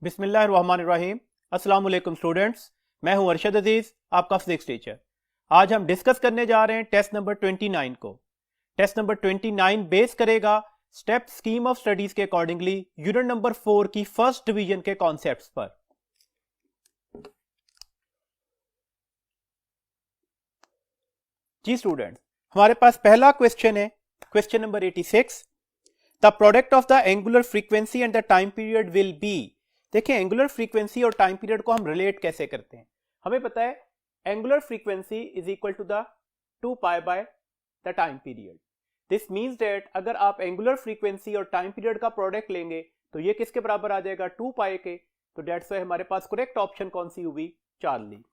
बिस्मिल्लाहिर्रहमानिर्रहीम। अस्सलाम वालेकुम स्टूडेंट्स, मैं हूं अरशद अजीज, आपका फिजिक्स टीचर। आज हम डिस्कस करने जा रहे हैं टेस्ट नंबर 29 को। टेस्ट नंबर 29 बेस करेगा स्टेप स्कीम ऑफ स्टडीज के अकॉर्डिंगली यूनिट नंबर 4 की फर्स्ट डिवीजन के कॉन्सेप्ट्स पर। जी स्टूडेंट्स, हमारे पास पहला क्वेश्चन है, question number 86। The product of the angular frequency and the time period will be. देखिए, एंगुलर फ्रीक्वेंसी और टाइम पीरियड को हम रिलेट कैसे करते हैं। हमें पता है angular frequency is equal to the 2 pi by the time period. This means that अगर आप एंगुलर फ्रीक्वेंसी और टाइम पीरियड का प्रोडक्ट लेंगे तो ये किसके बराबर आ जाएगा, 2 पाई के। तो दैट्स व्हाई हमारे पास करेक्ट ऑप्शन कौन सी हुई, चार्ली।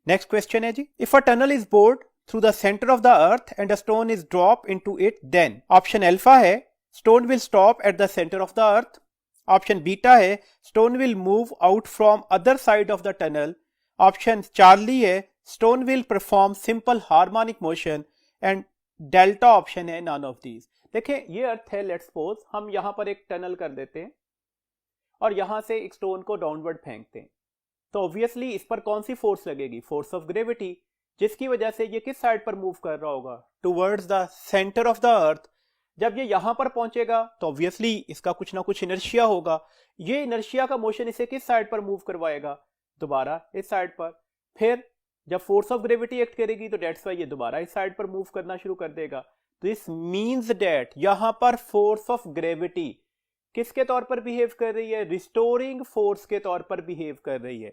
नेक्स्ट क्वेश्चन है जी, if a tunnel is bored through the centre of the earth and a stone is drop into it, then option alpha है stone will stop at the centre of the earth. Option beta है stone will move out from other side of the tunnel. Option charlie है stone will perform simple harmonic motion. And delta option है none of these. देखिए, ये अर्थ है, let's suppose हम यहां पर एक टनल कर देते हैं और यहां से एक स्टोन को डाउनवर्ड फेंकते हैं, तो ऑब्वियसली इस पर कौन सी फोर्स लगेगी, फोर्स ऑफ ग्रेविटी, जिसकी वजह से ये किस साइड पर मूव कर रहा होगा, towards the centre of the अर्थ। जब ये यहां पर पहुंचेगा तो ऑब्वियसली इसका कुछ ना कुछ इनर्शिया होगा। ये इनर्शिया का मोशन इसे किस साइड पर मूव करवाएगा, दोबारा इस साइड पर। फिर जब फोर्स ऑफ ग्रेविटी एक्ट करेगी तो डेट्स वाई ये दोबारा इस साइड पर मूव करना शुरू कर देगा। तो दिस मींस दैट यहां पर फोर्स ऑफ ग्रेविटी किसके तौर पर बिहेव कर रही है, रिस्टोरिंग फोर्स के तौर पर बिहेव कर रही है।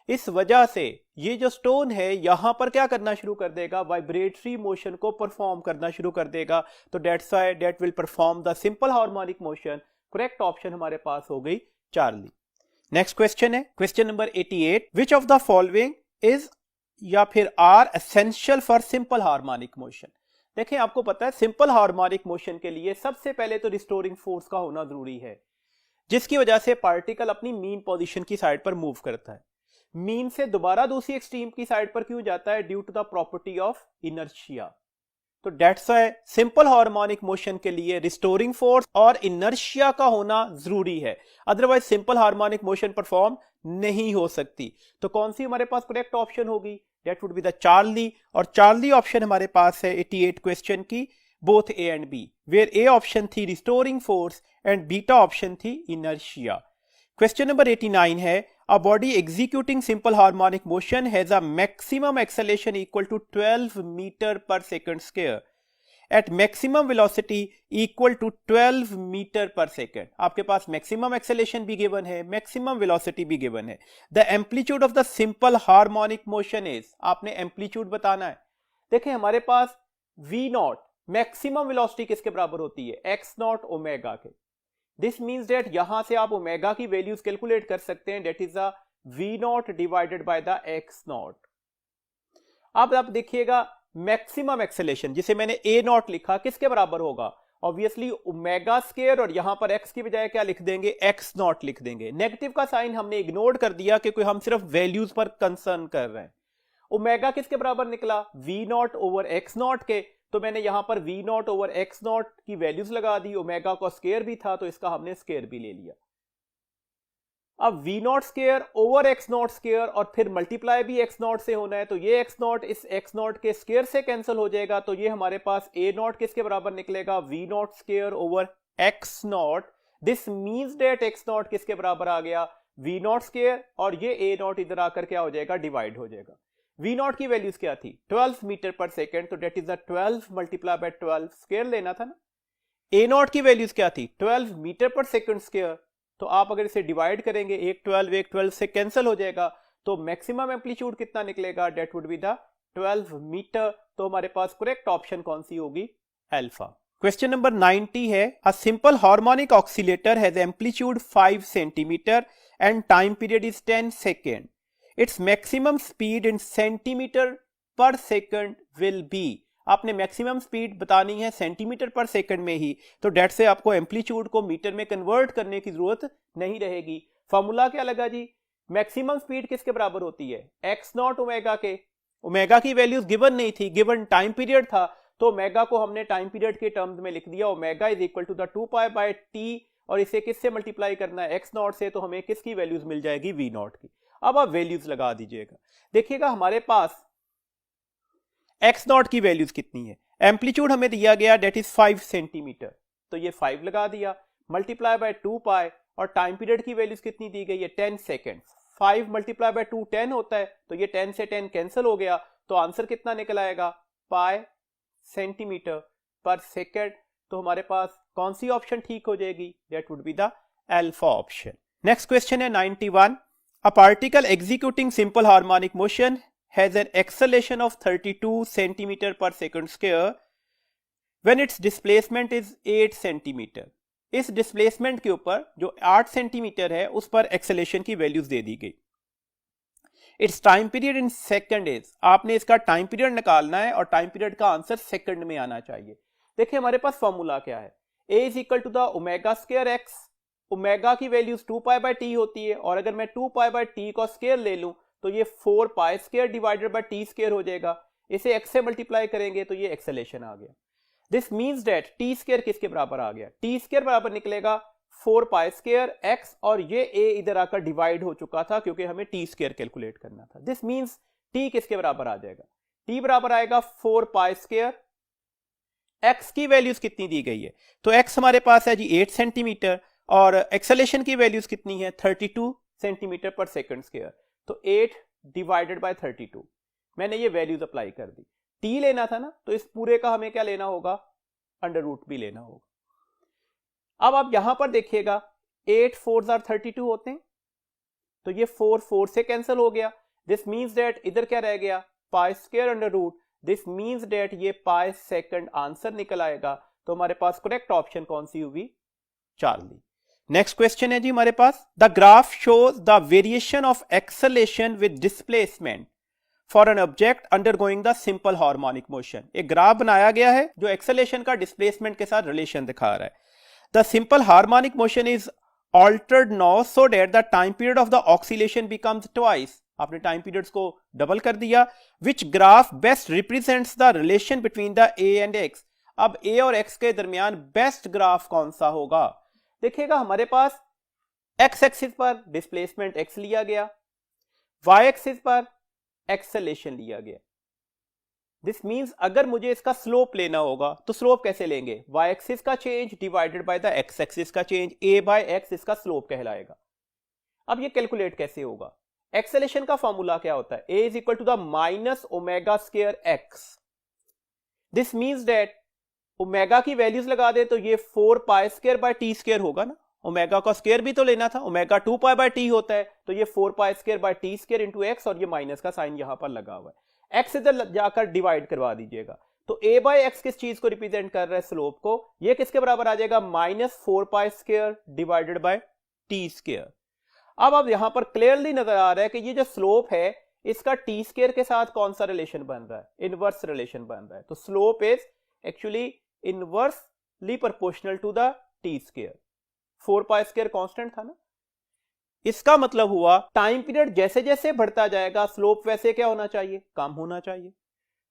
इस वजह से ये जो स्टोन है यहां पर क्या करना शुरू कर देगा, वाइब्रेटरी मोशन को परफॉर्म करना शुरू कर देगा। तो that's why that will perform the simple harmonic motion. Correct option हमारे पास हो गई चार्ली। नेक्स्ट क्वेश्चन है, question number 88। Which of the following is या फिर are essential for simple harmonic motion. देखें, आपको पता है सिंपल हार्मोनिक मोशन के लिए सबसे पहले तो रिस्टोरिंग फोर्स का होना जरूरी है, जिसकी वजह से पार्टिकल अपनी मीन पोजीशन की साइड पर मूव करता है। मीन से दोबारा दूसरी एक्सट्रीम की साइड पर क्यों जाता है, due to the property of inertia. तो that's why simple harmonic motion के लिए रिस्टोरिंग फोर्स और इनर्शिया का होना जरूरी है, otherwise simple harmonic motion perform नहीं हो सकती। तो कौन सी हमारे पास करेक्ट ऑप्शन होगी, that would be the charlie. और चार्ली ऑप्शन हमारे पास है 88 क्वेश्चन की, both A and B, where A option थी restoring force and beta option थी इनर्शिया। क्वेश्चन नंबर 89 है, a body executing simple harmonic motion has a maximum acceleration equal to 12 meter per second square at maximum velocity equal to 12 meter per second। आपके पास maximum acceleration भी given है, maximum velocity भी given है। the amplitude of the simple harmonic motion is, आपने amplitude बताना है। देखें, हमारे पास v नॉट मैक्सिमम वेलोसिटी किसके बराबर होती है, x नॉट ओमेगा के। दिस मीन्स डेट यहां से आप ओमेगा की वैल्यूज कैलकुलेट कर सकते हैं, that is a v naught divided by the x naught. अब आप देखिएगा मैक्सिमम एक्सेलेरेशन जिसे मैंने ए नॉट लिखा किसके बराबर होगा, ऑब्वियसली ओमेगा स्क्वायर, और यहां पर एक्स की बजाय क्या लिख देंगे, एक्स नॉट लिख देंगे। नेगेटिव का साइन हमने इग्नोर कर दिया क्योंकि हम सिर्फ वैल्यूज पर कंसर्न कर रहे हैं। ओमेगा किसके बराबर निकला, v naught over x naught के। तो मैंने यहां पर v naught over x naught की वैल्यूज लगा दी, ओमेगा का स्क्वायर भी था तो इसका हमने स्क्वायर भी ले लिया। अब v not square over x naught square और फिर मल्टीप्लाई भी एक्स नॉट से होना है, तो ये एक्स नॉट इस एक्स नॉट के स्क्वायर से कैंसिल हो जाएगा। तो ये हमारे पास a नॉट किसके बराबर निकलेगा, v not square over x not. This means that x not किसके बराबर आ गया, v नॉट स्क्वायर, और ये a नॉट इधर आकर क्या हो जाएगा, डिवाइड हो जाएगा। v नॉट की वैल्यूज क्या थी, 12 मीटर पर सेकेंड, तो that is 12 multiply by 12 square लेना था ना। a नॉट की वैल्यूज क्या थी, 12 मीटर पर सेकेंड स्क्वायर। तो आप अगर इसे डिवाइड करेंगे, एक 12 से कैंसिल हो जाएगा, तो मैक्सिमम एम्पलीट्यूड कितना निकलेगा, that would be the 12 metre. तो हमारे पास करेक्ट ऑप्शन कौन सी होगी, अल्फा। क्वेश्चन नंबर 90 है, a simple harmonic oscillator has amplitude 5 centimetre and time period is 10 second. Its maximum speed in centimetre पर सेकंड विल बी। आपने मैक्सिमम स्पीड बतानी है सेंटीमीटर पर सेकंड में ही, तो डेट से आपको एम्पलीट्यूड को मीटर में कन्वर्ट करने की जरूरत नहीं रहेगी। फॉर्मूला क्या लगा जी, मैक्सिमम स्पीड किसके बराबर होती है, एक्स नॉट ओमेगा के। ओमेगा की वैल्यूज गिवन नहीं थी, गिवन टाइम पीरियड था, तो ओमेगा को हमने टाइम पीरियड के टर्म्स में लिख दिया, omega is equal to the 2 pi by T और इसे किससे मल्टीप्लाई करना है, एक्स नॉट से, तो हमें किसकी वैल्यूज मिल जाएगी, वी नॉट की। अब आप वैल्यूज लगा दीजिएगा, देखिएगा हमारे पास एक्स नॉट की वैल्यूज कितनी है, एम्पलीट्यूड हमें दिया गया डेट इज 5 सेंटीमीटर, तो ये 5 लगा दिया, मल्टीप्लाई बाय 2 पाई, और टाइम पीरियड की वैल्यूज कितनी दी गई है, 10 सेकेंड। 5 मल्टीप्लाई बाय 2 10 होता है, तो ये 10 से 10 कैंसिल हो गया, तो आंसर कितना निकल आएगा, पाई सेंटीमीटर पर सेकेंड। तो हमारे पास कौन सी ऑप्शन ठीक हो जाएगी, that would be the alpha option. Next question है 91, अ particle executing simple harmonic motion has an acceleration of 32 centimeter per second square when its displacement is 8 centimeter। इस डिस्प्लेसमेंट के ऊपर जो 8 सेंटीमीटर है उस पर एक्सेलेरेशन की वैल्यूज दे दी गई। It's time period in second is, आपने इसका टाइम पीरियड निकालना है और टाइम पीरियड का आंसर सेकंड में आना चाहिए। देखिए हमारे पास फॉर्मूला क्या है, a is equal to the omega square x, omega की वैल्यूज 2 पाई बाय टी होती है, और अगर मैं 2 पाई बाय टी का स्क्वायर ले लूं तो ये 4 pi square divided by T square हो जाएगा, इसे x से मल्टीप्लाई करेंगे तो ये एक्सेलेरेशन आ गया। This means that T square किसके बराबर आ गया, टी स्क्वायर बराबर निकलेगा 4 पाई स्क्वायर x, और ये a इधर आकर डिवाइड हो चुका था क्योंकि हमें टी स्क्वायर कैलकुलेट करना था। दिस मींस t किसके बराबर आ जाएगा, t बराबर आएगा 4 पाई स्क्वायर, x की वैल्यूज कितनी दी गई है, तो x हमारे पास है जी 8 सेंटीमीटर, और एक्सेलेरेशन की वैल्यूज कितनी है 32 सेंटीमीटर पर सेकंड स्क्वायर, तो 8 डिवाइडेड बाय 32, मैंने ये वैल्यूज अप्लाई कर दी। t लेना था ना, तो इस पूरे का हमें क्या लेना होगा, अंडर रूट भी लेना होगा। अब आप यहां पर देखिएगा 8 4s are 32 होते हैं, तो ये 4 4 से कैंसिल हो गया। दिस मींस दैट इधर क्या रह गया, pi square under root, this means that ये पाई सेकंड आंसर निकल आएगा। तो हमारे पास करेक्ट ऑप्शन कौन सी होगी, चार्ली। नेक्स्ट क्वेश्चन है जी हमारे पास, the graph shows the variation of acceleration with displacement for an object undergoing the simple harmonic motion. एक ग्राफ बनाया गया है जो एक्सेलेरेशन का डिस्प्लेसमेंट के साथ रिलेशन दिखा रहा है। The simple harmonic motion is altered now so that the time period of the oscillation becomes twice, आपने टाइम पीरियड्स को डबल कर दिया। Which graph best represents the relation between the A and x, अब ए और x के दरमियान best graph कौन सा होगा। देखिएगा हमारे पास एक्स एक्सिस पर डिस्प्लेसमेंट एक्स लिया गया, वाई एक्सिस पर एक्सेलेरेशन लिया गया। दिस मींस अगर मुझे इसका स्लोप लेना होगा तो स्लोप कैसे लेंगे, वाई एक्सिस का change divided by the x axis का चेंज, ए बाय एक्स इसका स्लोप कहलाएगा। अब ये कैलकुलेट कैसे होगा, एक्सेलेरेशन का फॉर्मूला क्या होता है, a is equal to the minus omega square x. This means that omega की वैल्यूज लगा दे तो ये 4 pi square by T square होगा ना, ओमेगा का स्क्वायर भी तो लेना था, ओमेगा 2 पाई बाय टी होता है, तो ये 4 pi square by T square into x, और ये माइनस का साइन यहां पर लगा हुआ है, एक्स इधर जाकर डिवाइड करवा दीजिएगा। तो a बाय एक्स किस चीज को रिप्रेजेंट कर रहा है, स्लोप को, ये किसके बराबर आ जाएगा, minus 4 pi square divided by T square. अब यहां पर क्लियरली नजर आ रहा है कि ये जो स्लोप है इसका टी स्क्वायर के साथ कौन सा रिलेशन बन रहा है, इनवर्स रिलेशन बन रहा है। तो slope is actually inversely proportional to the T square, 4 pi square constant था ना। इसका मतलब हुआ टाइम पीरियड जैसे जैसे बढ़ता जाएगा स्लोप वैसे क्या होना चाहिए, कम होना चाहिए।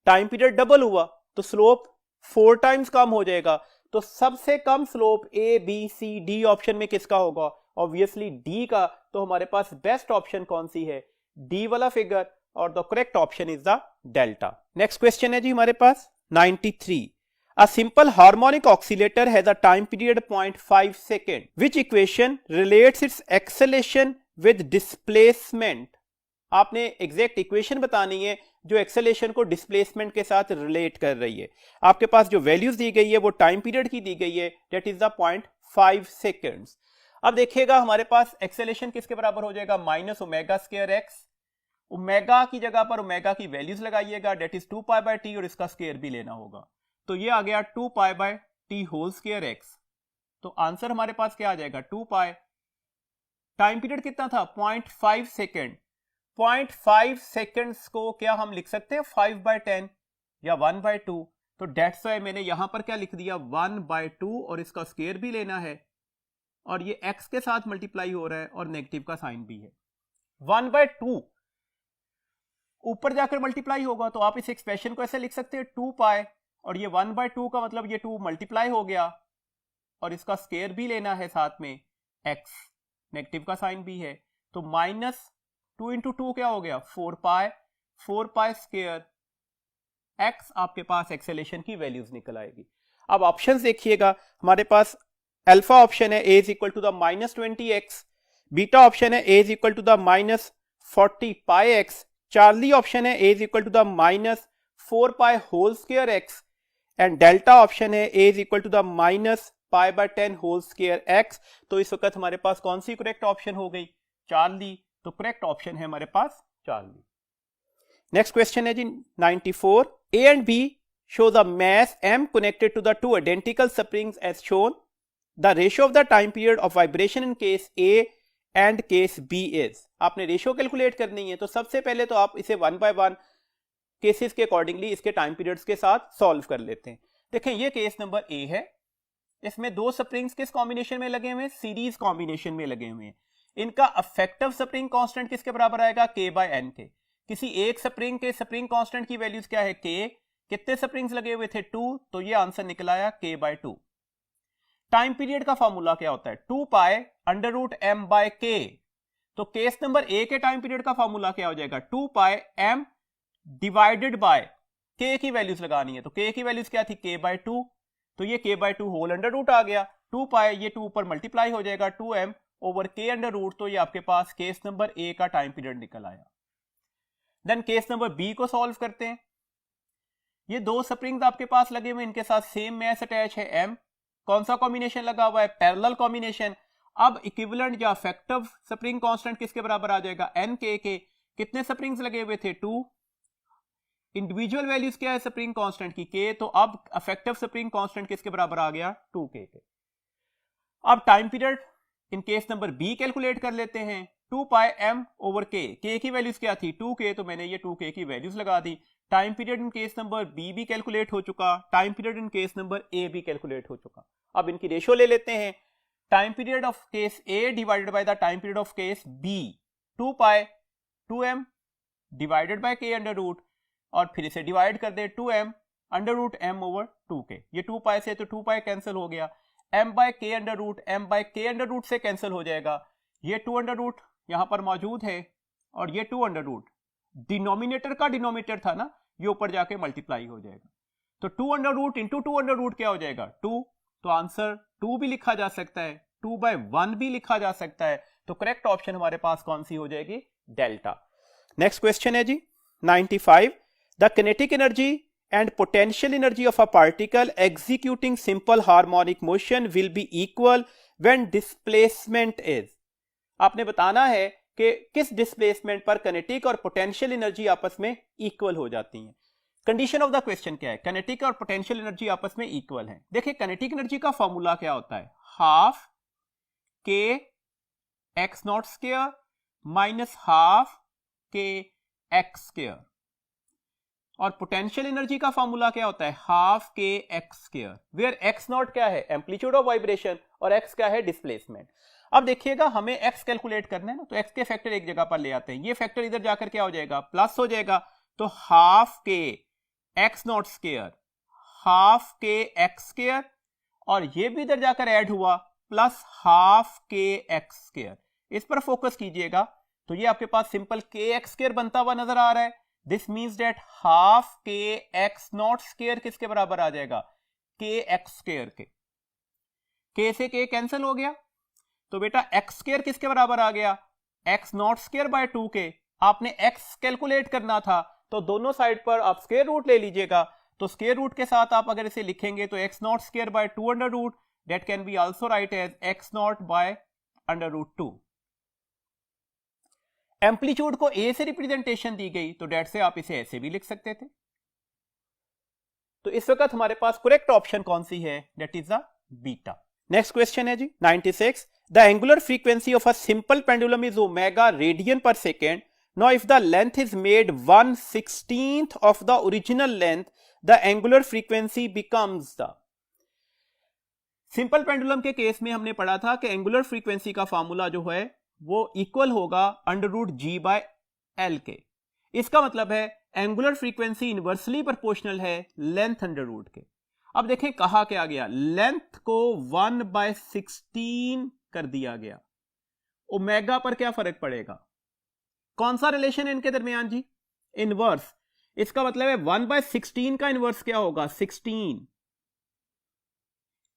टाइम पीरियड डबल हुआ तो स्लोप 4 टाइम्स कम हो जाएगा, तो सबसे कम slope A B C D option में किसका होगा, ऑब्वियसली डी का। तो हमारे पास बेस्ट ऑप्शन कौन सी है, डी वाला फिगर, और the correct option is the delta. Next question है जी हमारे पास 93, a simple harmonic oscillator has a time period 0.5 second. Which equation relates its acceleration with displacement? आपने एग्जैक्ट इक्वेशन बतानी है जो एक्सेलेरेशन को डिस्प्लेसमेंट के साथ रिलेट कर रही है। आपके पास जो वैल्यूज दी गई है वो टाइम पीरियड की दी गई है, दैट इज द 0.5 सेकेंड्स। अब देखिएगा हमारे पास एक्सेलेरेशन किसके बराबर हो जाएगा, minus omega square x. Omega की जगह पर ओमेगा की वैल्यूज लगाइएगा, that is 2 pi by T, और इसका स्क्वायर भी लेना होगा, तो ये आ गया 2 pi by T whole square x. तो आंसर हमारे पास क्या आ जाएगा, 2 पाई। टाइम पीरियड कितना था, 0.5 सेकेंड। 0.5 सेकेंड्स को क्या हम लिख सकते हैं 5 बाय 10 या 1 बाय 2, तो डेट्स वाई मैंने यहां पर क्या लिख दिया 1 बाय 2, और इसका स्क्वायर भी लेना है, और ये x के साथ मल्टीप्लाई हो रहा है और नेगेटिव का साइन भी है। 1 बाय 2 ऊपर जाकर मल्टीप्लाई होगा, तो आप इस एक्सप्रेशन को ऐसे लिख सकते हैं 2 पाई, और ये 1 बाय 2 का मतलब ये 2 मल्टीप्लाई हो गया, और इसका स्केयर भी लेना है साथ में x, नेगेटिव का साइन भी है, तो -2 इंटू 2 क्या हो गया 4 पाई स्केयर x, आपके पास एक्सेलेरेशन की वैल्यूज निकल आएगी। अब ऑप्शंस देखिएगा, हमारे पास अल्फा ऑप्शन है a is equal to the -20x, beta option है a is equal to the -40 pi x, charlie option है a is equal to the -4 pi whole square x, and delta option है a is equal to the -π/10 whole square x। तो इस वक्त हमारे पास कौन C correct option हो गई, Charlie. तो करेक्ट ऑप्शन है हमारे पास चार्ली। नेक्स्ट क्वेश्चन है जी 94, A and B show the mass m connected to the two identical springs as shown. The ratio of the time period of vibration in case A and case B is. आपने ratio calculate करनी है, तो सबसे पहले तो आप इसे 1 by 1 cases के अकॉर्डिंगली इसके टाइम पीरियड्स के साथ सॉल्व कर लेते हैं। देखें ये केस नंबर A है, इसमें दो स्प्रिंग्स किस कॉम्बिनेशन में लगे हुए हैं, सीरीज कॉम्बिनेशन में लगे हुए हैं। इनका अफेक्टिव स्प्रिंग कांस्टेंट किसके बराबर आएगा, K/N के। किसी एक स्प्रिंग के स्प्रिंग कांस्टेंट की वैल्यूज क्या है, K। कितने स्प्रिंग्स लगे हुए थे, 2, तो ये आंसर निकल आया K/2। टाइम पीरियड का फॉर्मूला क्या होता है, 2π√m/k। तो केस नंबर A के टाइम पीरियड का फॉर्मूला क्या हो जाएगा, 2πm डिवाइडेड बाय K की वैल्यूज लगानी है, तो K की वैल्यूज क्या थी, K/2, तो ये K/2 होल अंडर रूट आ गया, 2π ये 2 ऊपर मल्टीप्लाई हो जाएगा 2m/k अंडर रूट, तो ये आपके पास केस नंबर A का टाइम पीरियड निकल आया। देन केस नंबर B को सॉल्व करते हैं। ये दो स्प्रिंग्स आपके पास लगे हुए, इनके साथ सेम मैस अटैच है m, कौन सा कॉम्बिनेशन लगा हुआ है, पैरेलल कॉम्बिनेशन। अब इक्विवेलेंट या इफेक्टिव स्प्रिंग कांस्टेंट किसके बराबर आ जाएगा, Nk के। कितने स्प्रिंग्स लगे हुए थे, 2। इंडिविजुअल वैल्यूज क्या है स्प्रिंग कांस्टेंट की, K, तो अब इफेक्टिव स्प्रिंग कांस्टेंट किसके बराबर आ गया, 2K के। अब time period in case number B calculate कर लेते हैं, 2πm/k, K की वैल्यूज क्या थी, 2K, तो मैंने ये 2K की वैल्यूज लगा दी। Time period in case number B भी कैलकुलेट हो चुका, time period in case number A भी कैलकुलेट हो चुका। अब इनकी रेशियो ले लेते हैं, time period of case A divided by the time period of case B, 2π/2m divided by K under root, और फिर इसे डिवाइड कर दे 2m/m/2k। ये 2π से तो 2π कैंसिल हो गया, m/k अंडर रूट से कैंसिल हो जाएगा, ये 2 अंडर रूट यहां पर मौजूद है, और ये 2 अंडर रूट डिनोमिनेटर का डिनोमिनेटर था ना, ये ऊपर जाके मल्टीप्लाई हो जाएगा, तो 2 under root into 2 under root क्या हो जाएगा, 2। तो आंसर 2 भी लिखा जा सकता है, 2/1 भी लिखा जा सकता है, तो करेक्ट ऑप्शन हमारे पास कौन सी हो जाएगी, डेल्टा। नेक्स्ट क्वेश्चन है जी 95, the kinetic energy and potential energy of a particle executing simple harmonic motion will be equal when displacement is. आपने बताना है कि किस डिस्प्लेसमेंट पर किनेटिक और पोटेंशियल एनर्जी आपस में इक्वल हो जाती हैं। कंडीशन ऑफ द क्वेश्चन क्या है, किनेटिक और पोटेंशियल एनर्जी आपस में इक्वल है। देखिए किनेटिक एनर्जी का फॉर्मूला क्या होता है, half k x0 square minus half k x square, और पोटेंशियल एनर्जी का फॉर्मूला क्या होता है, half K x square, where x naught क्या है, एम्पलीट्यूड ऑफ वाइब्रेशन, और एक्स क्या है, डिस्प्लेसमेंट। अब देखिएगा हमें एक्स कैलकुलेट करना है ना, तो एक्स के फैक्टर एक जगह पर ले आते हैं, ये फैक्टर इधर जाकर क्या हो जाएगा, प्लस हो जाएगा, तो half K x naught square, half K x square, और ये भी इधर जाकर ऐड हुआ, plus half K x square. इस पर फोकस कीजिएगा, तो ये आपके पास सिंपल के एक्स स्क्वायर बनता हुआ नजर आ रहा है। This means date half K x naught square किसके बराबर आ जाएगा, के एक्स स्क्वायर के। के से के कैंसिल हो गया, तो बेटा एक्स स्क्वायर किसके बराबर आ गया, x naught square bye 2k। आपने एक्स कैलकुलेट करना था, तो दोनों साइड पर आप स्क्वायर रूट ले लीजिएगा, तो स्क्वायर रूट के साथ आप अगर इसे लिखेंगे तो x naught square by 2 under root, that can be also write as x naught by under root 2। Amplitude को ए से रिप्रेजेंटेशन दी गई, तो डेट से आप इसे ऐसे भी लिख सकते थे। तो इस वक्त हमारे पास करेक्ट ऑप्शन कौन सी है, that is the beta. Next question है जी 96, the angular frequency of a simple pendulum is omega radian per second. Now if the length is made 1/16 of the original length, the angular frequency becomes the. Simple pendulum के case में हमने पढ़ा था कि angular frequency का formula जो है वो इक्वल होगा under root g by l के। इसका मतलब है एंगुलर फ्रीक्वेंसी इनवर्सली प्रोपोर्शनल है लेंथ अंडर रूट के। अब देखें कहा क्या गया, लेंथ को 1/16 कर दिया गया, ओमेगा पर क्या फर्क पड़ेगा, कौन सा रिलेशन है इनके दरमियान जी, इनवर्स। इसका मतलब है 1/16 का इनवर्स क्या होगा, 16।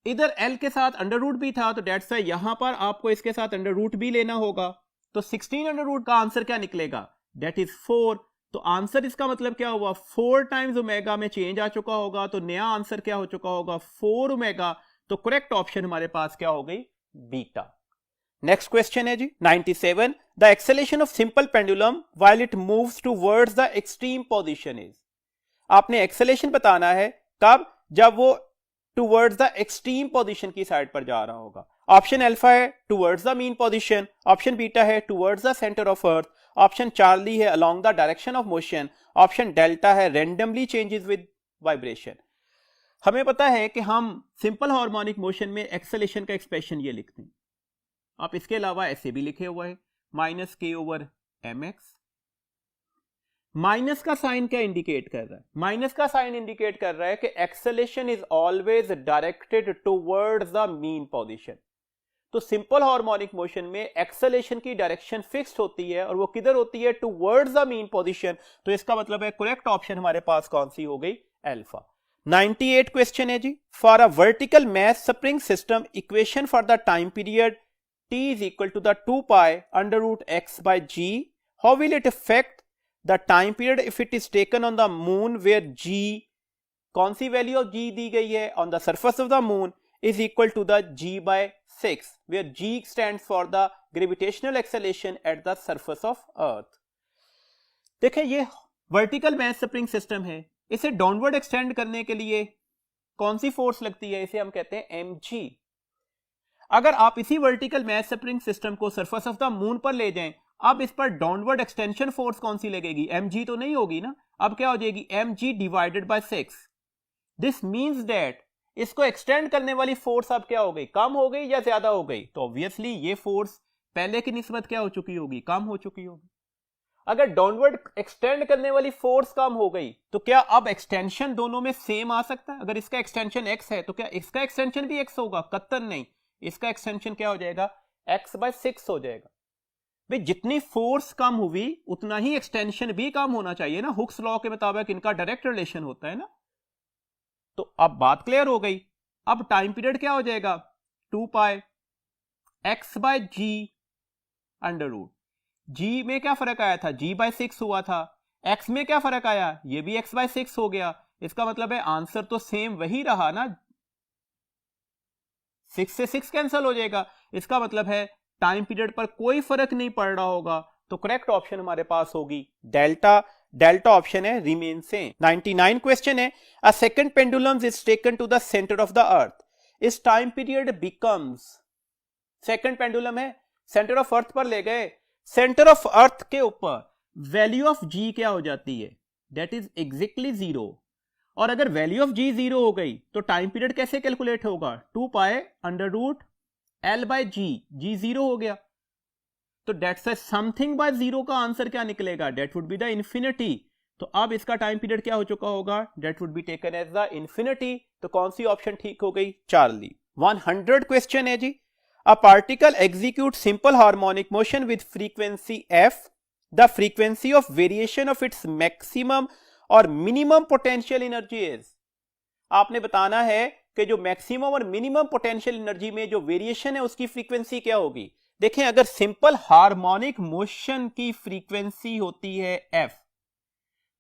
इधर L के साथ अंडर रूट भी था, तो डेट्स वाई यहां पर आपको इसके साथ अंडर रूट भी लेना होगा, तो 16 अंडर रूट का आंसर क्या निकलेगा, डेट इज 4। तो आंसर इसका मतलब क्या हुआ, 4 टाइम्स ओमेगा में चेंज आ चुका होगा, तो नया आंसर क्या हो चुका होगा, 4 ओमेगा। तो करेक्ट ऑप्शन हमारे पास क्या हो गई, बीटा। नेक्स्ट क्वेश्चन है जी 97, the acceleration of simple pendulum while it moves towards the extreme position is. आपने एक्सेलेरेशन बताना है कब, जब वो टुवर्ड्स द एक्सट्रीम पोजीशन की साइड पर जा रहा होगा। ऑप्शन अल्फा है towards the mean position, option beta है towards the centre of earth, option charlie है along the direction of motion, option delta है रैंडमली चेंजेस विद वाइब्रेशन। हमें पता है कि हम सिंपल हार्मोनिक मोशन में एक्सेलेरेशन का एक्सप्रेशन ये लिखते हैं, आप इसके अलावा ऐसे भी लिखे हुआ है -k/mx। माइनस का साइन क्या इंडिकेट कर रहा है, माइनस का साइन इंडिकेट कर रहा है कि acceleration is always directed towards the mean position. तो सिंपल हार्मोनिक मोशन में एक्सेलेरेशन की डायरेक्शन फिक्स्ड होती है और वो किधर होती है, टुवर्ड्स द मीन पोजीशन। तो इसका मतलब है करेक्ट ऑप्शन हमारे पास कौन सी हो गई, अल्फा। 98 क्वेश्चन है जी, for a vertical mass spring system equation for the time period t is equal to the 2 pi under root x by g, how will it affect the time period if it is taken on the moon where g, कौन सी value of g दी गई है, on the surface of the moon is equal to the g by 6 where g stands for the gravitational acceleration at the surface of earth। देखें ये vertical mass spring system है, इसे downward extend करने के लिए कौन सी फोर्स लगती है, इसे हम कहते हैं mg। अगर आप इसी वर्टिकल मास स्प्रिंग सिस्टम को सरफेस ऑफ द मून पर ले जाएं, अब इस पर डाउनवर्ड एक्सटेंशन फोर्स कौन सी लगेगी, mg तो नहीं होगी ना, अब क्या हो जाएगी, mg divided by 6। This means that इसको एक्सटेंड करने वाली फोर्स अब क्या हो गई, कम हो गई या ज्यादा हो गई, तो ऑब्वियसली ये फोर्स पहले की निस्बत क्या हो चुकी होगी, कम हो चुकी होगी। अगर डाउनवर्ड एक्सटेंड करने वाली फोर्स कम हो गई तो क्या अब एक्सटेंशन दोनों में सेम आ सकता है, अगर इसका एक्सटेंशन x है तो क्या इसका एक्सटेंशन भी x होगा, कतई नहीं, इसका एक्सटेंशन क्या हो जाएगा, x/6 हो जाएगा। भाई जितनी फोर्स कम हुई उतना ही एक्सटेंशन भी कम होना चाहिए ना, हुक्स लॉ के मुताबिक इनका डायरेक्ट रिलेशन होता है ना। तो अब बात क्लियर हो गई। अब टाइम पीरियड क्या हो जाएगा, 2 पाई x/g अंडर रूट, g में क्या फर्क आया था, g/6 हुआ था, x में क्या फर्क आया, ये भी x/6 हो गया। इसका मतलब है आंसर तो सेम वही रहा ना, 6 से 6 कैंसिल हो जाएगा। इसका मतलब है टाइम पीरियड पर कोई फर्क नहीं पड़ रहा होगा, तो करेक्ट ऑप्शन हमारे पास होगी डेल्टा। डेल्टा ऑप्शन है रिमेन सेम। 99 क्वेश्चन है, a second pendulum is taken to the centre of the earth, इस time period becomes, second pendulum है सेंटर ऑफ अर्थ पर ले गए, सेंटर ऑफ अर्थ के ऊपर वैल्यू ऑफ जी क्या हो जाती है, दैट इज एग्जैक्टली 0। और अगर वैल्यू ऑफ जी 0 हो गई तो टाइम पीरियड कैसे कैलकुलेट होगा, 2 पाई अंडर रूट L/g, जी 0 हो गया, तो डेट्स समथिंग बाय 0 का आंसर क्या निकलेगा, that would be the infinity. तो अब इसका टाइम पीरियड क्या हो चुका होगा, that would be taken as the infinity. तो कौन सी ऑप्शन ठीक हो गई, चार्ली। 100 क्वेश्चन है जी, a particle execute simple harmonic motion with frequency f, the frequency of variation of its maximum और मिनिमम पोटेंशियल एनर्जी इज। आपने बताना है कि जो मैक्सिमम और मिनिमम पोटेंशियल एनर्जी में जो वेरिएशन है उसकी फ्रीक्वेंसी क्या होगी। देखें अगर सिंपल हार्मोनिक मोशन की फ्रीक्वेंसी होती है f,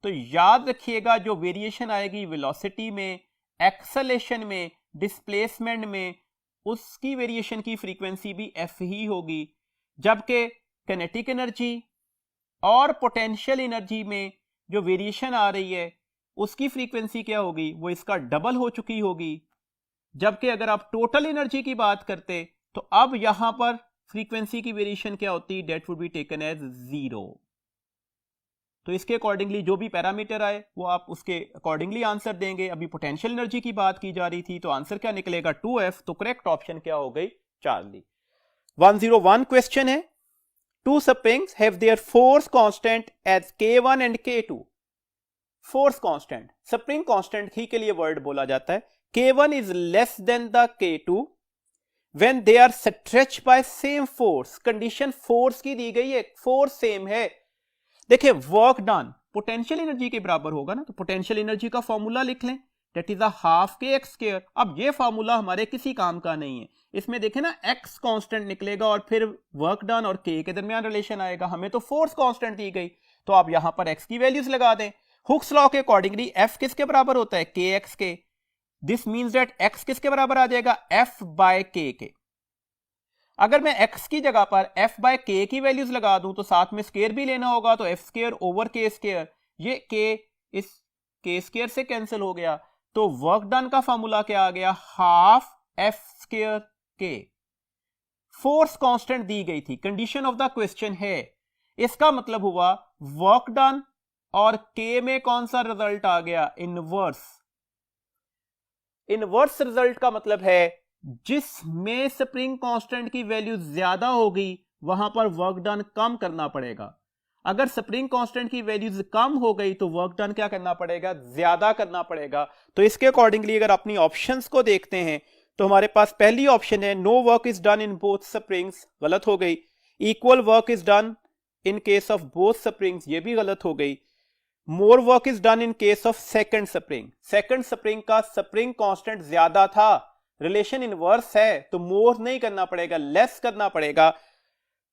तो याद रखिएगा जो वेरिएशन आएगी वेलोसिटी में, एक्सेलेरेशन में, डिस्प्लेसमेंट में, उसकी वेरिएशन की फ्रीक्वेंसी भी f ही होगी। जबकि काइनेटिक एनर्जी और पोटेंशियल एनर्जी में जो वेरिएशन आ रही है उसकी फ्रीक्वेंसी क्या होगी, वो इसका डबल हो चुकी होगी। जबकि अगर आप टोटल एनर्जी की बात करते तो अब यहां पर फ्रीक्वेंसी की वेरिएशन क्या होती, that would be taken as 0। तो इसके अकॉर्डिंगली जो भी पैरामीटर आए वो आप उसके अकॉर्डिंगली आंसर देंगे। अभी पोटेंशियल एनर्जी की बात की जा रही थी, तो आंसर क्या निकलेगा, 2f। तो करेक्ट ऑप्शन क्या हो गई, चार्ली। 101 क्वेश्चन है, two springs have their force constant as k1 and k2। Force constant, spring constant ही के लिए वर्ड बोला जाता है, K1 is less than the K2 when they are stretched by same force. Condition force की दी गई है, फोर्स सेम है. देखिए वर्क डन पोटेंशियल एनर्जी के बराबर होगा ना, तो पोटेंशियल एनर्जी का फॉर्मूला लिख लें, that is half K x square. अब ये फॉर्मूला हमारे किसी काम का नहीं है. इसमें देखें ना एक्स कांस्टेंट निकलेगा और फिर वर्क डन और के दरमियान रिलेशन आएगा. हमें तो फोर्स कांस्टेंट दी गई, तो आप यहां पर एक्स की वैल्यूज लगा दें. हुक्स लॉ के अकॉर्डिंगली एफ किसके बराबर होता है, के एक्स के. दिस मीन्स दैट एक्स किसके बराबर आ जाएगा, एफ बाय के. अगर मैं x की जगह पर f बाय के की वैल्यूज लगा दूं तो साथ में स्केयर भी लेना होगा, तो एफ स्केयर ओवर के स्केयर, ये k इस के स्केयर से कैंसिल हो गया. तो वर्क डन का फॉर्मूला क्या आ गया, हाफ एफ स्केयर के. फोर्स कांस्टेंट दी गई थी, कंडीशन ऑफ द क्वेश्चन है. इसका मतलब हुआ वर्क डन और k में कौन सा रिजल्ट आ गया, इनवर्स. इनवर्स रिजल्ट का मतलब है जिसमें स्प्रिंग कांस्टेंट की वैल्यू ज्यादा होगी वहां पर वर्क डन कम करना पड़ेगा. अगर स्प्रिंग कांस्टेंट की वैल्यूज कम हो गई तो वर्क डन क्या करना पड़ेगा, ज्यादा करना पड़ेगा. तो इसके अकॉर्डिंगली अगर अपनी ऑप्शंस को देखते हैं तो हमारे पास पहली ऑप्शन है no work is done in both springs, गलत हो गई. Equal work is done in case of both springs, ये भी गलत हो गई. More work is done in case of second spring, second spring का स्प्रिंग कांस्टेंट ज्यादा था, रिलेशन इनवर्स है, तो मोर नहीं करना पड़ेगा, लेस करना पड़ेगा.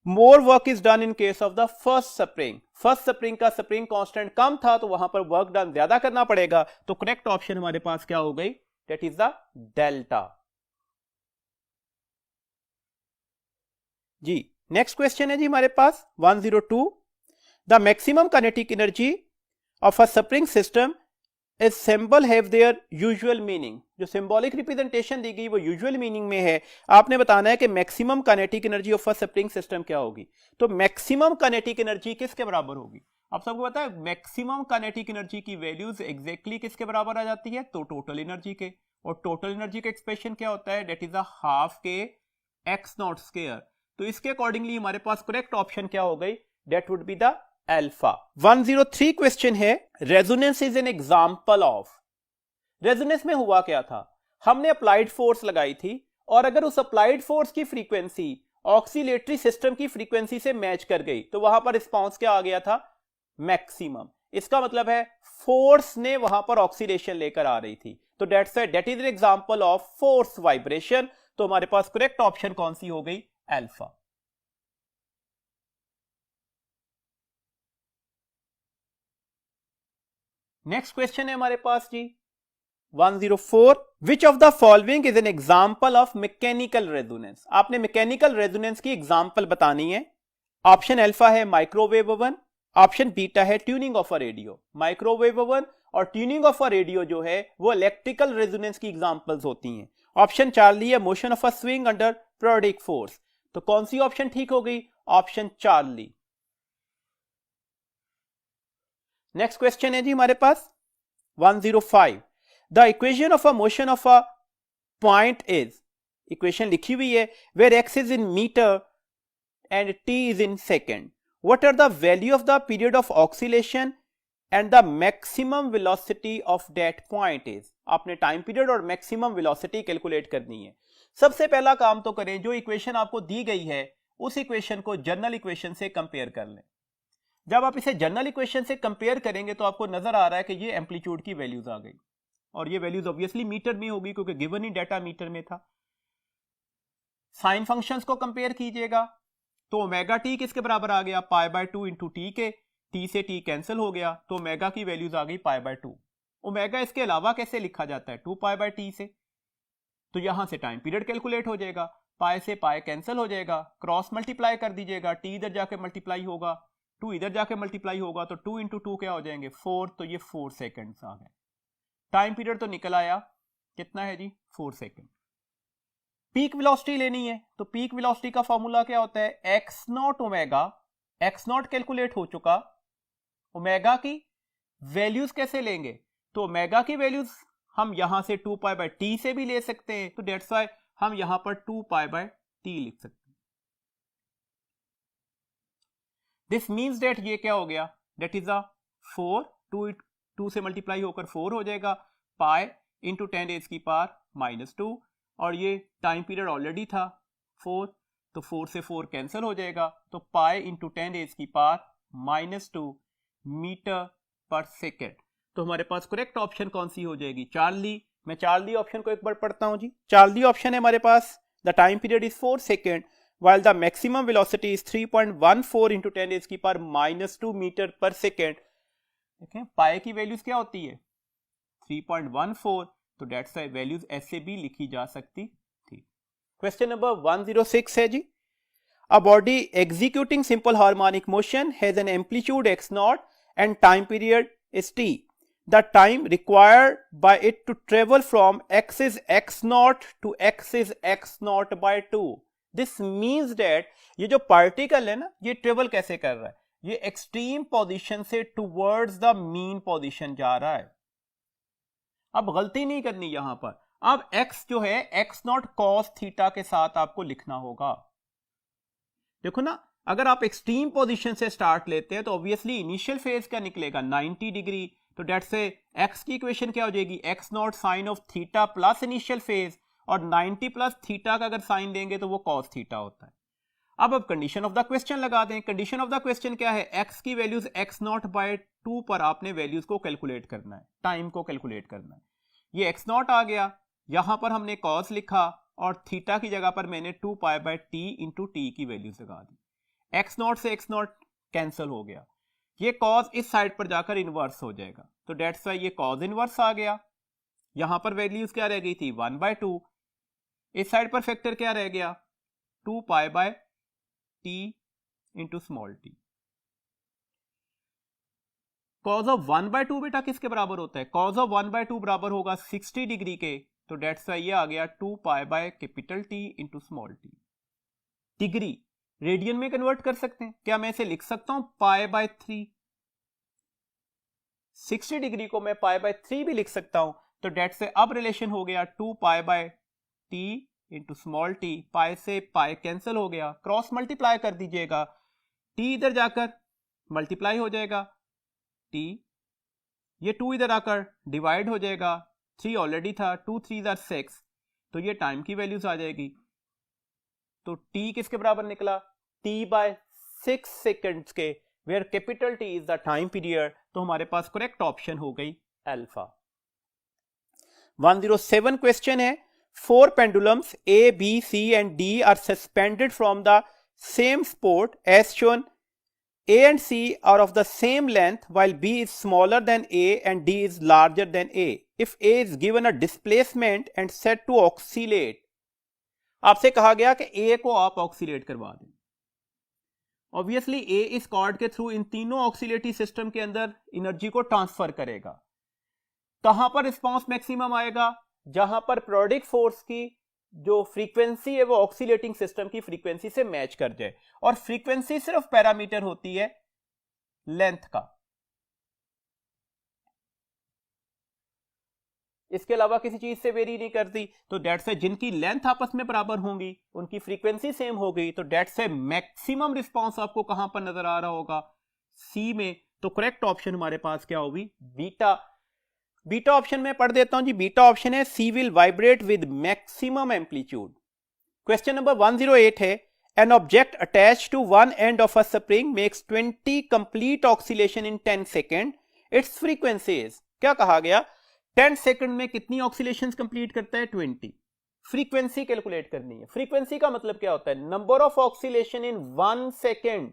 मोर work is done in case of the first spring, first spring का स्प्रिंग कांस्टेंट कम था तो वहां पर वर्क डन ज्यादा करना पड़ेगा. तो करेक्ट ऑप्शन हमारे पास क्या हो गई, दैट इज द डेल्टा. जी नेक्स्ट क्वेश्चन है जी हमारे पास 102. The maximum kinetic energy of a spring system is symbol have their usual meaning. जो सिंबॉलिक रिप्रेजेंटेशन दी गई वो यूजुअल मीनिंग में है. आपने बताना है कि maximum kinetic energy of a spring system क्या होगी. तो मैक्सिमम काइनेटिक एनर्जी किसके बराबर होगी, आप सबको पता है मैक्सिमम काइनेटिक एनर्जी की वैल्यूज एग्जैक्टली किसके बराबर आ जाती है, तो टोटल एनर्जी के. और टोटल एनर्जी का एक्सप्रेशन क्या होता है, that is a half K x naught square. तो इसके अकॉर्डिंगली हमारे पास करेक्ट ऑप्शन क्या हो गई, that would be the alpha. 103 question है resonance is an example of. Resonance में हुआ क्या था, हमने अप्लाइड फोर्स लगाई थी और अगर उस अप्लाइड फोर्स की फ्रीक्वेंसी ऑक्सीलेटरी सिस्टम की फ्रीक्वेंसी से मैच कर गई तो वहां पर रिस्पांस क्या आ गया था, मैक्सिमम. इसका मतलब है फोर्स ने वहां पर ऑक्सीलेशन लेकर आ रही थी, तो that is an example of force vibration. तो हमारे पास करेक्ट ऑप्शन कौन सी हो गई, अल्फा. नेक्स्ट क्वेश्चन है हमारे पास जी 104. विच of the following is an example of mechanical resonance. आपने मैकेनिकल रेजोनेंस की एग्जाम्पल बतानी है. ऑप्शन अल्फा है माइक्रोवेव ओवन, ऑप्शन बीटा है tuning of a radio. Microwave oven और ट्यूनिंग ऑफ अ रेडियो जो है वो इलेक्ट्रिकल रेजोनेंस की एग्जाम्पल्स होती हैं. ऑप्शन चार्ली है motion of a swing under periodic force. तो कौन सी ऑप्शन ठीक हो गई, ऑप्शन चार्ली. नेक्स्ट क्वेश्चन है जी हमारे पास 105. The equation of a motion of a point is, equation लिखी हुई है where x is in metre and T is in second. What are the value of the period of oscillation and the maximum velocity of that point is. आपने time period और maximum velocity calculate करनी है. सबसे पहला काम तो करें, जो इक्वेशन आपको दी गई है उस इक्वेशन को जनरल इक्वेशन से कंपेयर कर लें. जब आप इसे जनरल इक्वेशन से कंपेयर करेंगे तो आपको नजर आ रहा है कि ये एम्पलीट्यूड की वैल्यूज आ गई और ये वैल्यूज ऑब्वियसली मीटर में होगी क्योंकि गिवन ही डाटा मीटर में था. साइन फंक्शंस को कंपेयर कीजिएगा तो ओमेगा टी किसके बराबर आ गया, पाई बाय 2 इंटू टी के. टी से टी कैंसिल हो गया तो ओमेगा की वैल्यूज आ गई पाई बाय 2. ओमेगा इसके अलावा कैसे लिखा जाता है, 2 पाई बाय टी से. तो यहां से टाइम पीरियड कैलकुलेट हो जाएगा, पाई से पाई कैंसिल हो जाएगा, क्रॉस मल्टीप्लाई कर दीजिएगा, टी इधर जाके मल्टीप्लाई होगा, 2 इधर जाके मल्टीप्लाई होगा तो 2 इंटू 2 क्या हो जाएंगे 4. तो ये 4 सेकेंड्स आ गए. टाइम पीरियड तो निकल आया कितना है जी, 4 सेकेंड. पीक वेलोसिटी लेनी है तो पीक वेलोसिटी का फॉर्मूला क्या होता है, x not omega. X not calculate हो चुका, ओमेगा की वैल्यूज कैसे लेंगे, तो ओमेगा की वैल्यूज हम यहां से 2 पाई बाय टी से भी ले सकते हैं, तो दैट्स व्हाई हम यहां पर 2 पाई बाय टी लिख सकते हैं. दिस मीन्स दैट ये क्या हो गया, दैट इज अ 4, 2 से मल्टीप्लाई होकर 4 हो जाएगा, पाई इंटू 10 रेज की पावर -2 और ये टाइम पीरियड ऑलरेडी था 4, तो 4 से 4 कैंसिल हो जाएगा, तो पाई इंटू 10 रेज की पावर -2 मीटर पर सेकेंड। तो हमारे पास करेक्ट ऑप्शन कौन सी हो जाएगी? चार्ली। मैं चार्ली ऑप्शन को एक बार पढ़ता हूं जी। चार्ली ऑप्शन है हमारे पास, the time period is 4 second while the maximum velocity is 3.14 into 10 raised की पावर -2 मीटर पर सेकेंड। देखें पाई की वैल्यूज क्या होती है 3.14, तो डेट्स वैल्यूज ऐसे भी लिखी जा सकती थी। क्वेश्चन नंबर 106 है जी। A body executing simple harmonic motion has an amplitude x0 and time period is t. The time required by it to travel from x is x0 to x is x0 by 2. This means that ये जो particle है ना, ये travel कैसे कर रहा है, ये एक्सट्रीम पोजीशन से टुवर्ड्स द मीन पोजीशन जा रहा है। अब गलती नहीं करनी यहां पर, अब x जो है x0 cos थीटा के साथ आपको लिखना होगा। देखो ना, अगर आप एक्सट्रीम पोजीशन से स्टार्ट लेते हैं तो ऑब्वियसली इनिशियल फेज क्या निकलेगा 90 डिग्री, तो डेट से x की इक्वेशन क्या हो जाएगी x0 sine of theta plus initial phase, और 90 प्लस थीटा का अगर साइन देंगे तो वो cos थीटा होता है। अब कंडीशन ऑफ द क्वेश्चन लगा दें। कंडीशन ऑफ द क्वेश्चन क्या है, x की वैल्यूज x0 बाय 2 पर आपने वैल्यूज को कैलकुलेट करना है, टाइम को कैलकुलेट करना है। ये x0 आ गया, यहां पर हमने cos लिखा और थीटा की जगह पर मैंने 2 pi by T into T की वैल्यूज लगा दी। x0 से x0 कैंसिल हो गया, ये cos इस साइड पर जाकर इनवर्स हो जाएगा, तो डेट्स वाई ये cos इनवर्स आ गया। यहां पर वैल्यूज क्या रह गई थी 1/2, इस साइड पर फैक्टर क्या रह गया 2 pi by T into small T. Cause of 1/2 बेटा किसके बराबर होता है, कॉज ऑफ 1/2 बराबर होगा 60 डिग्री के, तो डेट्स वाई ये आ गया 2 pi by capital T into small T. Degree radian में कन्वर्ट कर सकते हैं, क्या मैं इसे लिख सकता हूं पाई बाय 3, 60 डिग्री को मैं पाई बाय 3 भी लिख सकता हूं, तो डेट्स से अब रिलेशन हो गया 2 pi by T into small T, pi से पाई कैंसिल हो गया, क्रॉस मल्टीप्लाई कर दीजिएगा, टी इधर जाकर मल्टीप्लाई हो जाएगा, टी ये 2 इधर आकर डिवाइड हो जाएगा, 3 ऑलरेडी था, 2 3 6, तो ये टाइम की वैल्यूज आ जाएगी। तो टी किसके बराबर निकला टी बाय 6 सेकेंड्स के, where capital T is the time period, तो हमारे पास करेक्ट ऑप्शन हो गई अल्फा। 107 क्वेश्चन है, 4 pendulums A, B, C and D are suspended from the same spot as shown. A and C are of the same length while B is smaller than A and D is larger than A. If A is given a displacement and set to oscillate, आपसे कहा गया कि A को आप oxalate करवा दें। Obviously A इस cord के थ्रू इन तीनों ऑक्सीलेटरी सिस्टम के अंदर एनर्जी को ट्रांसफर करेगा। कहां पर रिस्पांस मैक्सिमम आएगा, जहां पर पीरियोडिक फोर्स की जो फ्रीक्वेंसी है वो ऑक्सीलेटिंग सिस्टम की फ्रीक्वेंसी से मैच कर जाए, और फ्रीक्वेंसी सिर्फ पैरामीटर होती है लेंथ का, इसके अलावा किसी चीज से वेरी नहीं करती। तो डेट से जिनकी लेंथ आपस में बराबर होंगी उनकी फ्रीक्वेंसी सेम होगी, तो डेट से मैक्सिमम रिस्पांस आपको कहां पर नजर आ रहा होगा सी में। तो करेक्ट ऑप्शन हमारे पास क्या होगी बीटा। बीटा ऑप्शन में पढ़ देता हूं जी, बीटा ऑप्शन है C will vibrate with maximum amplitude. Question number 108 है, an object attached to one end of a spring makes 20 complete oscillation in 10 second, its frequency is, क्या कहा गया 10 सेकेंड में कितनी ऑक्सीलेशंस कंप्लीट करता है 20। फ्रीक्वेंसी कैलकुलेट करनी है। फ्रीक्वेंसी का मतलब क्या होता है number of oscillation in 1 second,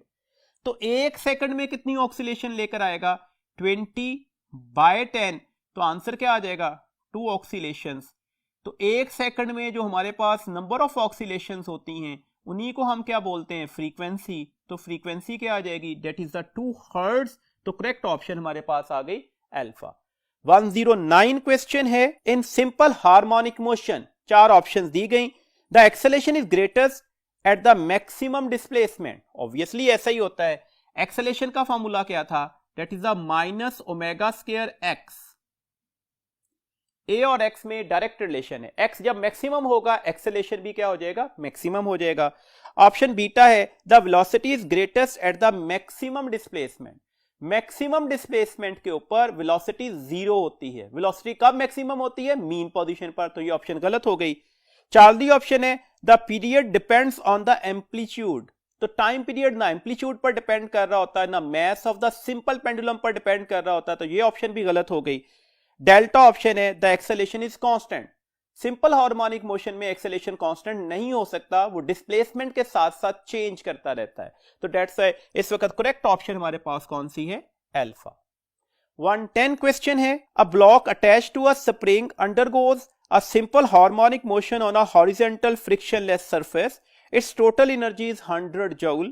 तो 1 सेकेंड में कितनी ऑक्सीलेशन लेकर आएगा 20 बाय 10, तो आंसर क्या आ जाएगा 2 ऑक्सीलेशंस। तो 1 सेकंड में जो हमारे पास नंबर ऑफ ऑक्सीलेशंस होती हैं उन्हीं को हम क्या बोलते हैं फ्रीक्वेंसी। तो फ्रीक्वेंसी क्या आ जाएगी दैट इज द 2 हर्ट्ज। तो करेक्ट ऑप्शन हमारे पास आ गई अल्फा। 109 क्वेश्चन है, in simple harmonic motion 4 options दी गई, the acceleration is greatest at the maximum displacement. Obviously ऐसा ही होता है, एक्सेलेरेशन का फॉर्मूला क्या था that is the minus omega square x. A और एक्स में डायरेक्ट रिलेशन है, एक्स जब मैक्सिमम होगा एक्सेलेरेशन भी क्या हो जाएगा मैक्सिमम हो जाएगा। ऑप्शन बीटा है, the velocity is greatest at the maximum displacement. Maximum displacement के ऊपर वेलोसिटी 0 होती है। वेलोसिटी कब मैक्सिमम होती है? मीन पोजीशन पर। तो ये ऑप्शन गलत हो गई। 4th ऑप्शन है the period depends on the amplitude. तो टाइम पीरियड ना एम्पलीट्यूड पर डिपेंड कर रहा होता है, ना mass of the simple pendulum पर डिपेंड कर रहा होता है। तो ये ऑप्शन भी गलत हो गई। डेल्टा ऑप्शन है the acceleration is constant. Simple harmonic motion में एक्सेलेरेशन कांस्टेंट नहीं हो सकता, वो डिस्प्लेसमेंट के साथ साथ चेंज करता रहता है। तो डेट्स इस वक्त करेक्ट ऑप्शन हमारे पास कौन सी है? अल्फा। 110 क्वेश्चन है a block attach to a spring undergoes a simple harmonic motion on a horizontal frictionless surface. Its total energy is 100 joule.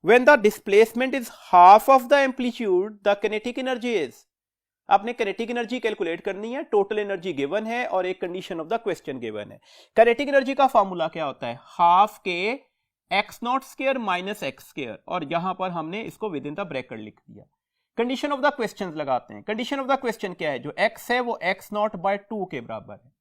When the displacement is half of the amplitude, the kinetic energy is. आपने kinetic energy calculate करनी है, total energy given है और एक condition of the question given है। kinetic energy का formula क्या होता है? Half K x naught square minus x square, और यहां पर हमने इसको विद इन द ब्रैकेट लिख दिया। कंडीशन ऑफ द क्वेश्चन लगाते हैं। कंडीशन ऑफ द क्वेश्चन क्या है? जो x है वो x नॉट बाय 2 के बराबर है,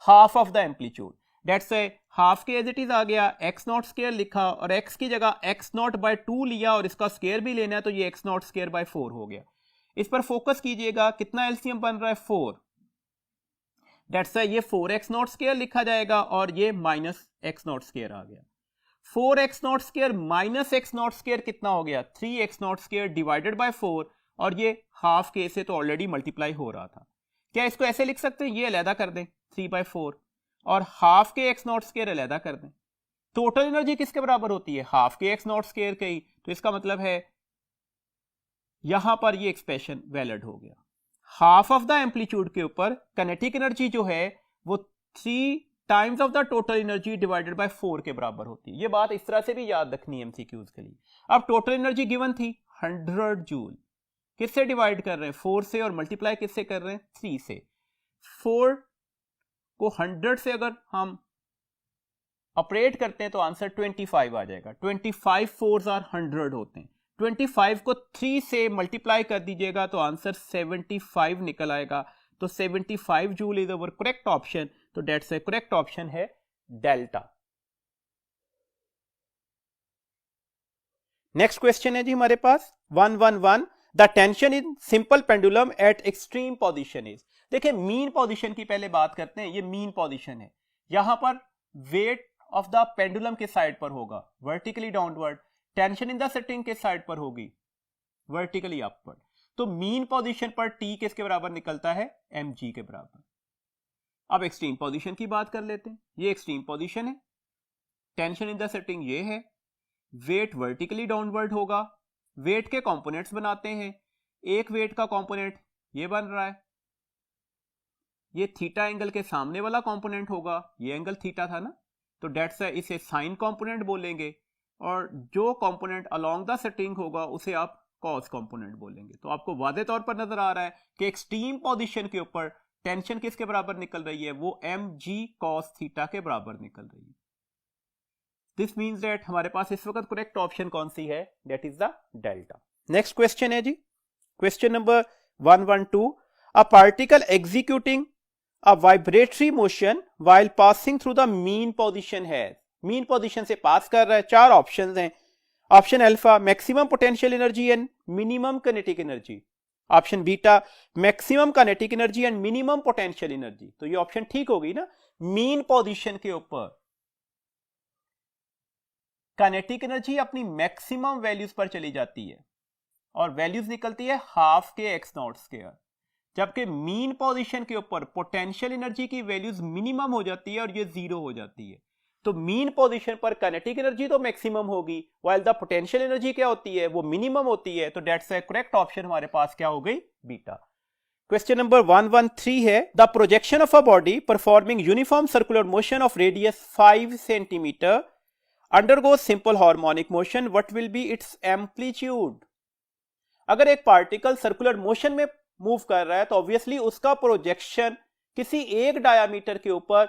half of the amplitude. That's half के एज इट इज आ गया, एक्स नॉट स्क्वायर लिखा और x की जगह x नॉट बाय 2 लिया और इसका स्क्वायर भी लेना है, तो ये x नॉट स्क्वायर बाय 4 हो गया। इस पर फोकस कीजिएगा, कितना एलसीएम बन रहा है? 4। डेट्स ये 4x नॉट स्क्वायर लिखा जाएगा और ये माइनस एक्स नॉट स्क्वायर आ गया। 4x not square minus x naught square कितना हो गया? 3x not square divided bye 4, और ये हाफ के से तो ऑलरेडी मल्टीप्लाई हो रहा था। क्या इसको ऐसे लिख सकते हैं? ये अलहदा कर दें 3/4 और half K x naught square अलहदा कर दें। टोटल एनर्जी किसके बराबर होती है? Half K x naught square के ही। तो इसका मतलब है यहां पर ये एक्सप्रेशन वैलिड हो गया। हाफ ऑफ द एम्पलीट्यूड के ऊपर काइनेटिक एनर्जी जो है वो 3 times of the total energy divided by 4 के बराबर होती है। ये बात इस तरह से भी याद रखनी है एमसीक्यूज के लिए। अब टोटल एनर्जी गिवन थी 100 जूल, किससे डिवाइड कर रहे हैं? 4 से, और मल्टीप्लाई किससे कर रहे हैं? 3 से। 4 को 100 से अगर हम ऑपरेट करते हैं तो आंसर 25 आ जाएगा। 25 4s आर 100 होते हैं। 25 को 3 से मल्टीप्लाई कर दीजिएगा तो आंसर 75 निकल आएगा। तो 75 joule is our correct option. तो डेट्स ए करेक्ट ऑप्शन है डेल्टा। नेक्स्ट क्वेश्चन है जी हमारे पास 111 the tension in simple pendulum eight extreme position is. देखिए मीन पोजीशन की पहले बात करते हैं। ये मीन पोजीशन है, यहां पर वेट ऑफ द पेंडुलम के साइड पर होगा vertically downward, tension in the setting के साइड पर होगी वर्टिकली अपवर्ड। तो मीन पोजीशन पर टी किसके बराबर निकलता है? mg के बराबर। अब एक्सट्रीम पोजीशन की बात कर लेते हैं। ये एक्सट्रीम पोजीशन है, टेंशन इन द सेटिंग ये है, वेट वर्टिकली डाउनवर्ड होगा। वेट के कंपोनेंट्स बनाते हैं। एक वेट का कंपोनेंट ये बन रहा है, ये थीटा एंगल के सामने वाला कंपोनेंट होगा, ये एंगल थीटा था ना, तो डेट्स इसे साइन कंपोनेंट बोलेंगे, और जो कंपोनेंट अलोंग द सेटिंग होगा उसे आप कॉस कंपोनेंट बोलेंगे। तो आपको वादे तौर पर नजर आ रहा है कि एक्सट्रीम पोजीशन के ऊपर टेंशन किसके बराबर निकल रही है? वो mg cos थीटा के बराबर निकल रही है। दिस मीन्स दैट हमारे पास इस वक्त करेक्ट ऑप्शन कौन सी है? That is the delta. Next question है जी question number 112 a particle executing a vibratory motion while passing through the mean position है। मीन पोजीशन से पास कर रहा है। 4 ऑप्शंस हैं। Option alpha maximum potential energy and minimum kinetic energy, option beta maximum kinetic energy and minimum potential energy. तो ये option ठीक होगी ना। मीन पोजीशन के ऊपर काइनेटिक एनर्जी अपनी मैक्सिमम वैल्यूज पर चली जाती है और वैल्यूज निकलती है half K x naught square, जबकि मीन पोजीशन के ऊपर पोटेंशियल एनर्जी की वैल्यूज मिनिमम हो जाती है और ये 0 हो जाती है। तो मीन पोजीशन पर काइनेटिक एनर्जी तो मैक्सिमम होगी, व्हाइल द पोटेंशियल एनर्जी क्या होती है? वो मिनिमम होती है। तो दैट्स ए करेक्ट ऑप्शन हमारे पास क्या हो गई? बीटा। क्वेश्चन नंबर 113 है the projection of a body performing uniform circular motion of radius 5 centimetre undergoes simple harmonic motion, what will be its amplitude? अगर एक पार्टिकल सर्कुलर मोशन में move कर रहा है तो ऑब्वियसली उसका प्रोजेक्शन किसी एक डायामीटर के ऊपर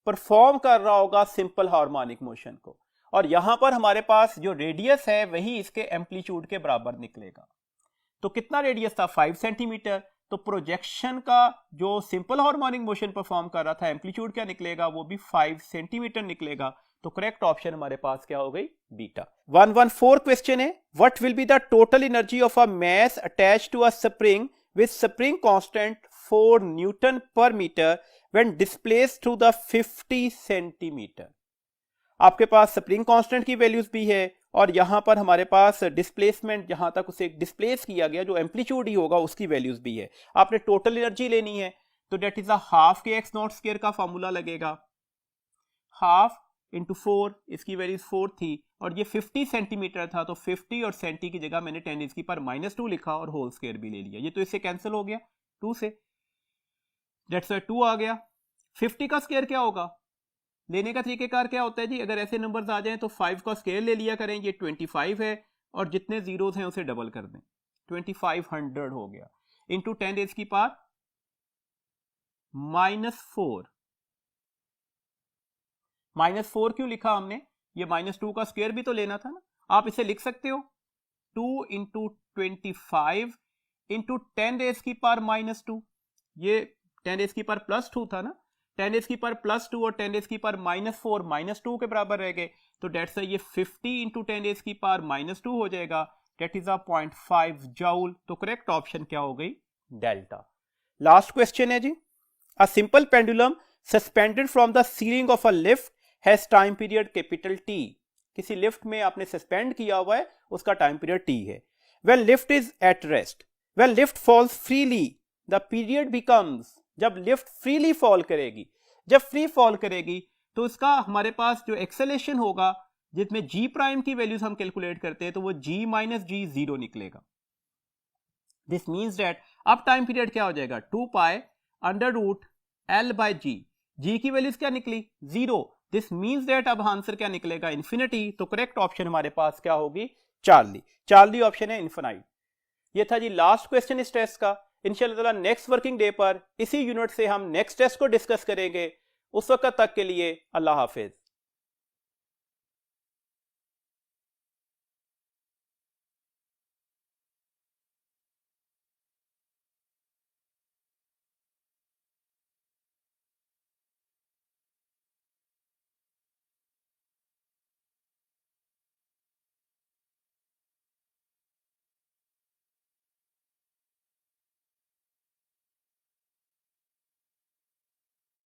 परफॉर्म कर रहा होगा सिंपल हार्मोनिक मोशन को, और यहां पर हमारे पास जो रेडियस है वही इसके एम्पलीट्यूड के बराबर निकलेगा। तो कितना रेडियस था? 5 सेंटीमीटर। तो प्रोजेक्शन का जो सिंपल हार्मोनिक मोशन परफॉर्म कर रहा था एम्पलीट्यूड क्या निकलेगा? वो भी 5 सेंटीमीटर निकलेगा। तो करेक्ट ऑप्शन हमारे पास क्या हो गई, बीटा। 114 क्वेश्चन है, what will be the total energy of a mass attached to a spring with spring constant 4 newton per metre when displaced through the 50 centimetre. आपके पास स्प्रिंग कांस्टेंट की वैल्यूज भी है और यहां पर हमारे पास डिस्प्लेसमेंट, जहां तक उसे डिस्प्लेस किया गया जो एम्पलीट्यूड ही होगा उसकी वैल्यूज भी है। आपने टोटल एनर्जी लेनी है तो that is a half K x naught square का फॉर्मूला लगेगा, हाफ इंटू 4, इसकी वैल्यूज 4 थी और ये 50 सेंटीमीटर था तो 50 और सेंटी की जगह मैंने 10 इसकी पर -2 लिखा और होल स्क्वायर भी ले लिया। ये तो इससे कैंसिल हो गया 2 से, डेट्स वाई 2 आ गया। 50 का स्क्वायर क्या होगा, लेने का तरीकेकार क्या होता है जी, अगर ऐसे नंबर्स आ जाएं तो 5 का स्क्वायर ले लिया करें, ये 25 है और जितने जीरोस हैं उसे डबल कर दें, 2500 हो गया, इंटू 10 रेज़ की पावर -4। -4 क्यों लिखा हमने, ये -2 का स्क्वायर भी तो लेना था ना। आप इसे लिख सकते हो 2 इंटू 25 इंटू 10 रेज़ की पावर -2, ये 10 रेज़ की पावर +2 था ना, 10 रेज़ की पावर +2 और 10 रेज़ की पावर -4 -2 के बराबर रह गए, तो डेट्स ये 50 इंटू 10 रेज़ की पावर -2 हो जाएगा, डेट इज 0.5 जूल। तो करेक्ट ऑप्शन क्या हो गई, डेल्टा। लास्ट क्वेश्चन है जी, a simple pendulum suspended from the ceiling of a lift has time period capital T. किसी लिफ्ट में आपने सस्पेंड किया हुआ है, उसका टाइम पीरियड टी है। When lift is at rest, when lift falls freely the period becomes, जब lift freely fall करेगी, जब फ्री फॉल करेगी तो इसका हमारे पास जो एक्सेलेरेशन होगा जिसमें जी प्राइम की वैल्यूज हम कैलकुलेट करते हैं तो वो जी माइनस जी 0 निकलेगा। दिस मीन्स दैट अब टाइम पीरियड क्या हो जाएगा, 2 pi under root L by G. G की वैल्यूज क्या निकली, 0। दिस मीन्स दैट अब आंसर क्या निकलेगा, इन्फिनिटी। तो करेक्ट ऑप्शन हमारे पास क्या होगी, चार्ली। चार्ली ऑप्शन है इन्फिनाइट। ये था जी लास्ट क्वेश्चन इस टेस्ट का। इंशाल्लाह नेक्स्ट वर्किंग डे पर इसी यूनिट से हम नेक्स्ट टेस्ट को डिस्कस करेंगे। उस वक्त तक के लिए अल्लाह हाफिज।